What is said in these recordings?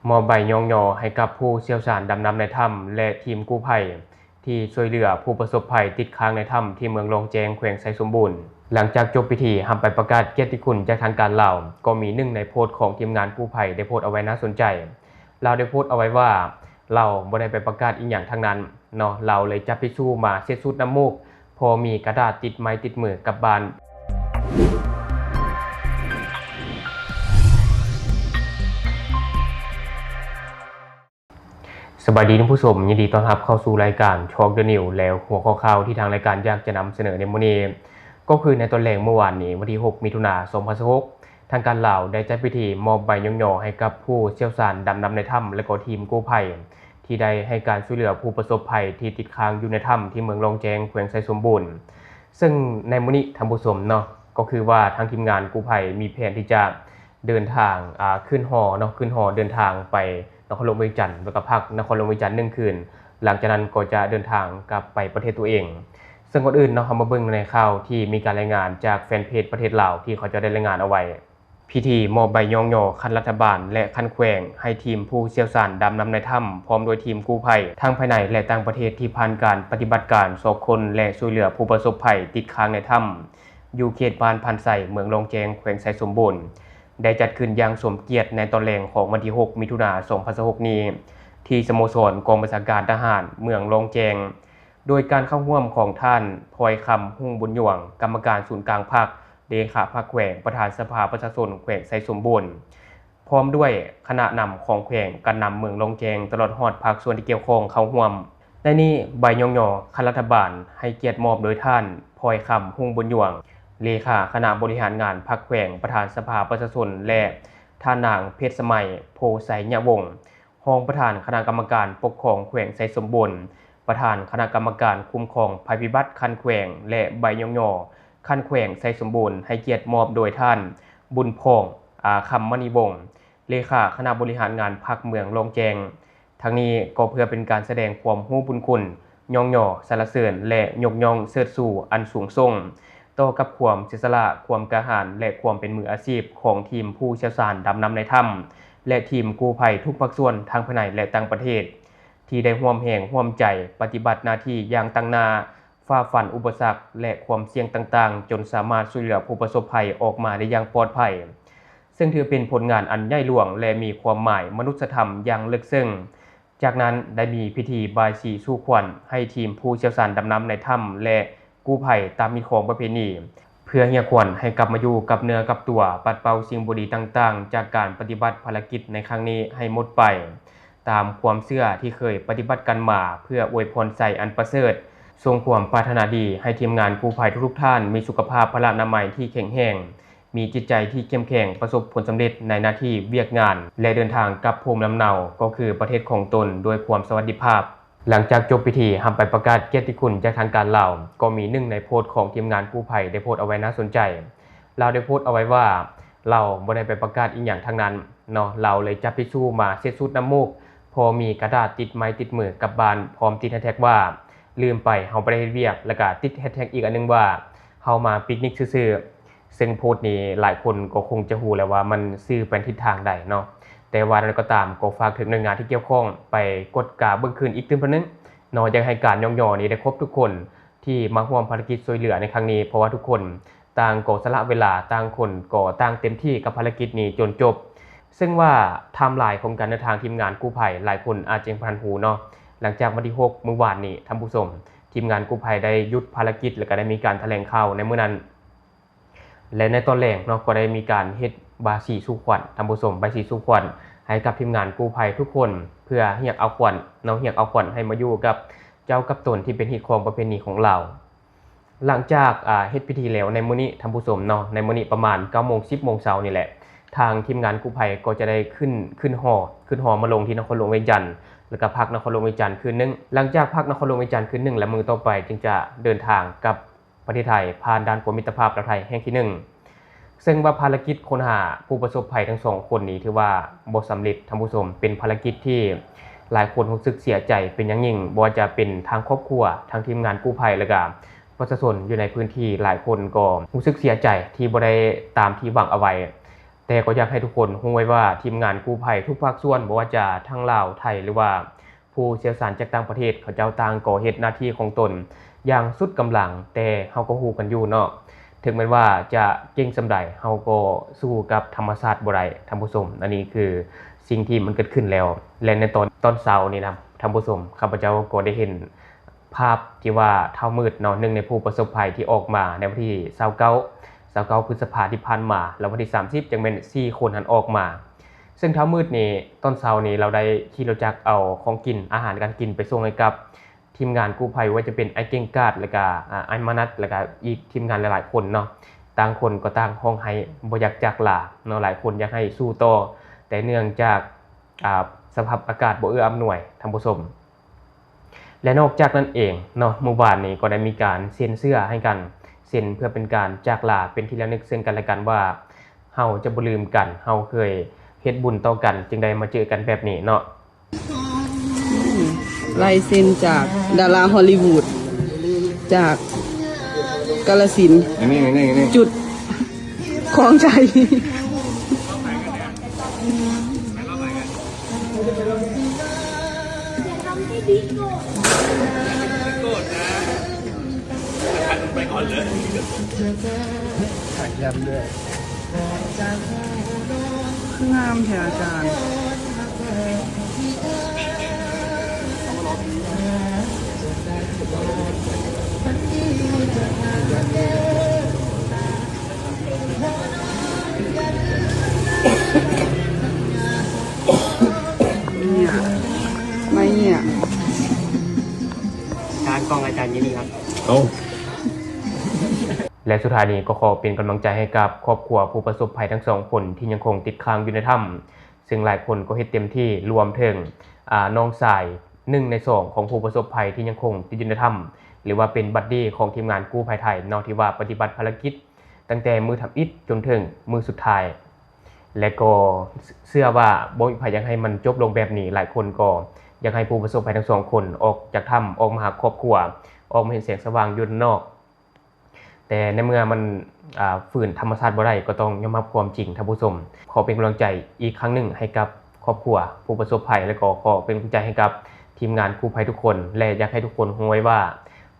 มอบใบย่องย่อให้กับผู้เชี่ยวชาญดำน้ำในถ้ำและทีมกู้ภัยที่ช่วยเหลือผู้ประสบภัยติดค้างในถ้ำที่เมืองลงแจงแขวงไชสมบูรณ์หลังจากจบพิธีทำไปประกาศเกียรติคุณจากทางการลาวก็มีหนึ่งในโพสต์ของทีมงานกู้ภัยได้โพสต์เอาไว้น่าสนใจเราได้โพสต์เอาไว้ว่าเราบ่ได้ไปประกาศอีกอย่างทั้งนั้นเนาะเราเลยจับทิชชู่มาเช็ดซุดน้ำมูกพอมีกระดาษติดไม้ติดมือกลับบ้านสวัสดีท่านผู้ชมยินดีต้อนรับเข้าสู่รายการช็อคเดอะนิวแล้วหัวข้อข่าวที่ทางรายการอยากจะนำเสนอในมื้อนี้ก็คือในตอนแรกเมื่อวานนี้วันที่6มิถุนายน2016ทางการลาวได้จัดพิธีมอบใบย่องๆให้กับผู้เชี่ยวชาญดำน้ำในถ้ำและก็ทีมกู้ภัยที่ได้ให้การช่วยเหลือผู้ประสบภัยที่ติดค้างอยู่ในถ้ำที่เมืองลงแจงแขวงไชสมบูรณ์ซึ่งในมื้อนี้ท่านผู้ชมเนาะก็คือว่าทางทีมงานกู้ภัยมีแผนที่จะเดินทางขึ้นหอเนาะขึ้นหอเดินทางไปนครหลวงเวียงจันทร์แล้วก็พักนครหลวงเวียงจันทร์1คืนหลังจากนั้นก็จะเดินทางกลับไปประเทศตัวเองซึ่งก่อนอื่นเนาะมาเบิ่งในข่าวที่มีการรายงานจากแฟนเพจประเทศลาวที่เขาจะได้รายงานเอาไว้พิธีมอบใบย่องย่อคันรัฐบาลและคันแขวงให้ทีมผู้เชี่ยวชาญดำน้ำในถ้ำพร้อมโดยทีมกู้ภัยทั้งภายในและต่างประเทศที่ผ่านการปฏิบัติการสอบคนและช่วยเหลือผู้ประสบภัยติดค้างในถ้ำอยู่เขตบ้านพันไสเมืองลงแจงแขวงไชสมบูรณ์ได้จัดขึ้นอย่างสมเกียรติในตอนแรกของวันที่6มิถุนายน2016นี้ที่สโมสรกองบัญชาการทหารเมืองลงแจงโดยการเข้าร่วมของท่านพลอยคำหุ่งบุญหยวงกรรมการศูนย์กลางภาคเลขาภาคแขวงประธานสภาประชาชนแขวงไชสมบูรณ์พร้อมด้วยคณะนำของแขวงการนำเมืองลงแจงตลอดฮอดภาคส่วนที่เกี่ยวข้องเข้าร่วมในนี้ใบย่องย่อคันรัฐบาลให้เกียรติมอบโดยท่านพลอยคำหุ่งบุญหยวงเลขาคณะบริหารงานพรรคแขวงประธานสภาประชาชนและท่านนางเพชรสมัยโพไสยวงศ์รองประธานคณะกรรมการปกครองแขวงไชสมบูรณ์ประธานคณะกรรมการคุ้มครองภัยพิบัติคันแขวงและใบย่องย่อคันแขวงไชสมบูรณ์ให้เกียรติมอบโดยท่านบุญพงษ์คำมณีวงศ์เลขาคณะบริหารงานพรรคเมืองลงแจงทั้งนี้ก็เพื่อเป็นการแสดงความรู้บุญคุณย่องย่อสรรเสริญและยกย่องเชิดชูอันสูงส่งต่อกับความเสียสละความกล้าหาญและความเป็นมืออาชีพของทีมผู้เชี่ยวชาญดำน้ำในถ้ำและทีมกู้ภัยทุกภาคส่วนทั้งภายในและต่างประเทศที่ได้ร่วมแรงร่วมใจปฏิบัติหน้าที่อย่างตั้งหน้าฝ่าฟันอุปสรรคและความเสี่ยงต่างๆจนสามารถช่วยเหลือผู้ประสบภัยออกมาได้อย่างปลอดภัยซึ่งถือเป็นผลงานอันใหญ่หลวงและมีความหมายมนุษยธรรมอย่างลึกซึ้งจากนั้นได้มีพิธีบายสีสู่ขวัญให้ทีมผู้เชี่ยวชาญดำน้ำในถ้ำและกู้ภัยตามมีของประเพณีเพื่อเฮียขวัญให้กลับมาอยู่กับเนื้อกับตัวปัดเป่าสิ่งบ่ดีต่างๆจากการปฏิบัติภารกิจในครั้งนี้ให้หมดไปตามความเชื่อที่เคยปฏิบัติกันมาเพื่ออวยพรใจอันประเสริฐทรงความปรารถนาดีให้ทีมงานกู้ภัยทุกท่านมีสุขภาพพละนามัยที่แข็งแรงมีจิตใจที่เข้มแข็งประสบผลสำเร็จในหน้าที่เวียกงานและเดินทางกลับภูมิลำเนาก็คือประเทศของตนด้วยความสวัสดิภาพหลังจากจบพิธีทำไปประกาศเกียรติคุณจากทางการลาวก็มีหนึ่งในโพสต์ของทีมงานกู้ภัยได้โพสต์เอาไว้น่าสนใจเราได้โพสต์เอาไว้ว่าเราบ่ได้ไปประกาศอีกอย่างทั้งนั้นเนาะเราเลยจับทิชชู่มาเช็ดซุดน้ำมูกพอมีกระดาษติดไม้ติดมือกลับบ้านพร้อมติดแฮชแท็กว่าลืมไปเฮาบ่ได้เฮ็ดเวียกแล้วก็ติดแฮชแท็กอีกอันนึงว่าเฮามาปิกนิกซื่อๆซึ่งโพสต์นี้หลายคนก็คงจะรู้แล้วว่ามันสื่อไปทิศทางใดเนาะแต่ว่านั้นก็ตามก็ฝากถึงหน่วยงานที่เกี่ยวข้องไปกดกาเบิ่งคืนอีกเทื่อนึงเนาะอยากให้การย่องๆนี้ได้ครบทุกคนที่มาร่วมภารกิจช่วยเหลือในครั้งนี้เพราะว่าทุกคนต่างก็สละเวลาต่างคนก็ต่างเต็มที่กับภารกิจนี้จนจบซึ่งว่าไทม์ไลน์ของการเดินทางทีมงานกู้ภัยหลายคนอาจจะยังพันหูเนาะหลังจากวันที่6เมื่อวานนี้ท่านผู้ชมทีมงานกู้ภัยได้หยุดภารกิจแล้วก็ได้มีการแถลงข่าวในมื้อนั้นและในตอนแรกเนาะก็ได้มีการเฮ็ดบายสีสู่ขวัญท่านผู้ชมบายสีสู่ขวัญให้กับทีมงานกู้ภัยทุกคนเพื่อเรียกเอาขวัญเนาะเรียกเอาขวัญให้มาอยู่กับเจ้ากับตนที่เป็นฮิตของประเพณีของเราหลังจากเฮ็ดพิธีแล้วในมื้อนี้ท่านผู้ชมเนาะในมื้อนี้ประมาณ 9:00 น 10:00 น เช้านี่แหละทางทีมงานกู้ภัยก็จะได้ขึ้นฮอมาลงที่นครหลวงเวียงจันทร์แล้วก็พักนครหลวงเวียงจันทร์คืนนึงหลังจากพักนครหลวงเวียงจันทร์คืนนึงและมื้อต่อไปจึงจะเดินทางกับประเทศไทยผ่านด่านกรมมิตรภาพลาวไทยแห่งที่1ซึ่งว่าภารกิจค้นหาผู้ประสบภัยทั้ง2คนนี้ถือว่าบ่สำเร็จท่านผู้ชมเป็นภารกิจที่หลายคนรู้สึกเสียใจเป็นอย่างยิ่งบ่ว่าจะเป็นทางครอบครัวทางทีมงานกู้ภัยแล้วก็ประชาชนอยู่ในพื้นที่หลายคนก็รู้สึกเสียใจที่บ่ได้ตามที่หวังเอาไว้ แต่ก็อยากให้ทุกคนรู้ไว้ว่าทีมงานกู้ภัยทุกภาคส่วนบ่ว่าจะทั้งลาวไทยหรือว่าผู้เชี่ยวชาญจากต่างประเทศเขาเจ้าต่างก็เฮ็ดหน้าที่ของตนอย่างสุดกำลังแต่เฮาก็ฮู้กันอยู่เนาะถึงแม้ว่าจะเก่งส่ำใดเฮาก็สู้กับธรรมชาติบ่ได้ท่านผู้ชมอันนี้คือสิ่งที่มันเกิดขึ้นแล้วและในตอนเช้านี่นะท่านผู้ชมข้าพเจ้าก็ได้เห็นภาพที่ว่าเท่ามืดเนาะหนึ่งในผู้ประสบภัยที่ออกมาในวันที่29พฤษภาคมที่ผ่านมาแล้ววันที่30จังแม่น4คนหันออกมาซึ่งเท่ามืดนี่ตอนเช้านี้เราได้ขี่รถจักรเอาของกินอาหารการกินไปส่งให้กับทีมงานกู้ภัยว่าจะเป็นไอ้เก่งกาดแล้วก็ไอ้มนัสแล้วก็อีกทีมงานหลายๆคนเนาะต่างคนก็ต่างห้องให้บ่อยากจากลาเนาะหลายคนอยากให้สู้ต่อแต่เนื่องจากสภาพอากาศบ่เอื้ออำนวยท่านผู้ชมและนอกจากนั้นเองเนาะเมื่อวานนี้ก็ได้มีการเซ็นเสื้อให้กันเซ็นเพื่อเป็นการจากลาเป็นที่ระลึกซึ่งกันและกันว่าเฮาจะบ่ลืมกันเฮาเคยเฮ็ดบุญต่อกันจึงได้มาเจอกันแบบนี้เนาะลายเซ็นจากดาราฮอลลีวูดจากกาฬสินธุ์จุดคลองใจไปก่อนเลยถ่ายยันด้วยงามแท้อาจารย์เนี่ยไม่เนี่ยการกองอาจารย์ยินดีครับและสุดท้ายนี้ก็ขอเป็นกำลังใจให้กับครอบครัวผู้ประสบภัยทั้งสองคนที่ยังคงติดค้างอยู่ในถ้ำซึ่งหลายคนก็เฮ็ดเต็มที่รวมถึงน้องสาย1 ใน 2ของผู้ประสบภัยที่ยังคงติดอยู่ในถ้ำหรือว่าเป็นบัดดี้ของทีมงานกู้ภัยไทยนอกที่ว่าปฏิบัติภารกิจตั้งแต่มือทำอิฐจนถึงมือสุดท้ายและก็เชื่อว่าบ่มีใครอยากให้มันจบลงแบบนี้หลายคนก็อยากให้ผู้ประสบภัยทั้งสองคนออกจากถ้ำออกมาหาครอบครัวออกมาเห็นแสงสว่างอยู่นอกแต่ในเมื่อมันฝืนธรรมชาติบ่ได้ก็ต้องยอมรับความจริงท่านผู้ชมขอเป็นกำลังใจอีกครั้งหนึ่งให้กับครอบครัวผู้ประสบภัยและก็ขอเป็นกำลังใจให้กับทีมงานกู้ภัยทุกคนและอยากให้ทุกคนรู้ไว้ว่า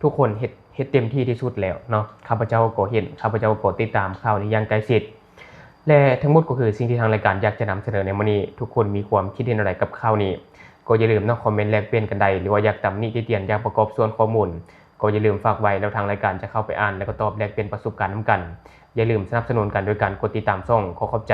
ทุกคนเฮ็ดเต็มที่ที่สุดแล้วเนาะข้าพเจ้าก็เห็นข้าพเจ้าก็ติดตามข่าวนี้อย่างใกล้ชิดและทั้งหมดก็คือสิ่งที่ทางรายการอยากจะนำเสนอในวันนี้ทุกคนมีความคิดเห็นอะไรกับข่าวนี้ก็อย่าลืมเนาะคอมเมนต์แลกเปลี่ยนกันได้หรือว่าอยากตำหนิติเตียนอยากประกอบส่วนข้อมูลก็อย่าลืมฝากไว้แล้วทางรายการจะเข้าไปอ่านและก็ตอบแลกเปลี่ยนประสบการณ์นำกันอย่าลืมสนับสนุนกันโดยการกดติดตามช่องขอขอบใจ